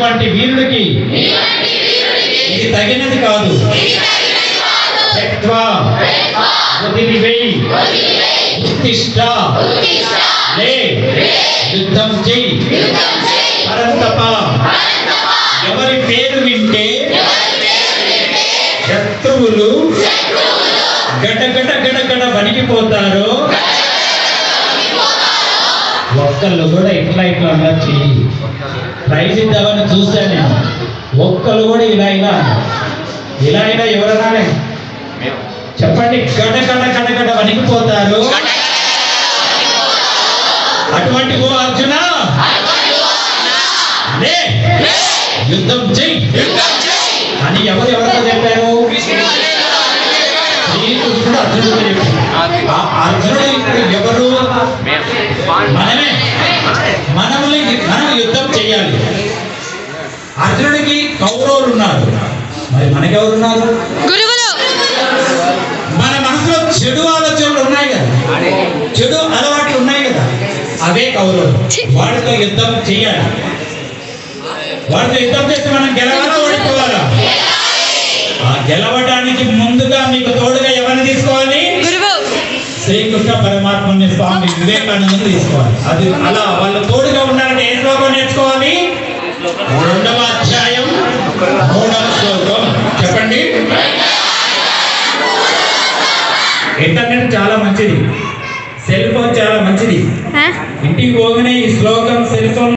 వంటి వీరుడికి ఇది తగినది కాదు. ఉత్తిష్ట లే యుద్ధం చెయ్యి పరంతప. ఎవరి పేరు వింటే శత్రువులు గడగడ గడగడ వణికిపోతారో ఒక్కళ్ళు కూడా ఇట్లా ఇట్లా అన్నారు. చెయ్యి ప్రైజ్ ఇద్దామని చూశాను నేను. ఒక్కళ్ళు కూడా ఇలా ఇలా ఇలా ఇలా ఎవరన్నా చెప్పండి. గడగడ గడగడ వణికిపోతారు. అటువంటి ఓ అర్జున లే యుద్ధం చెయ్యి అని ఎవరితో చెప్పారు? శ్రీకృష్ణుడు అర్జునుడితో చెప్పారు. అర్జునుడు ఇప్పుడు ఎవరు? మనమే. మనం యుద్ధం చెయ్యాలి. అర్జునుడికి కౌరవులు ఉన్నారు, మరి మనకెవరున్నారు? మన మనసులో చెడు ఆలోచనలు ఉన్నాయి కదా, చెడు అలవాట్లు ఉన్నాయి కదా, అవే కౌరవులు. వాడితో యుద్ధం చెయ్యాలి. వాడితో యుద్ధం చేసి మనం గెలవాలా ఓడిపోవాలా? ఆ గెలవడానికి ముందుగా మీకు తోడుగా ఎవరిని తీసుకోవాలి? శ్రీకృష్ణ పరమాత్మని, స్వామి వివేకానందని తీసుకోవాలి. అది అలా వాళ్ళు తోడుగా ఉన్నారంటే ఏ శ్లోకం నేర్చుకోవాలి? 2వ అధ్యాయం 3వ శ్లోకం. చెప్పండి. ఇంటర్నెట్ చాలా మంచిది, సెల్ ఫోన్ చాలా మంచిది. ఇంటికి పోగానే ఈ శ్లోకం సెల్ ఫోన్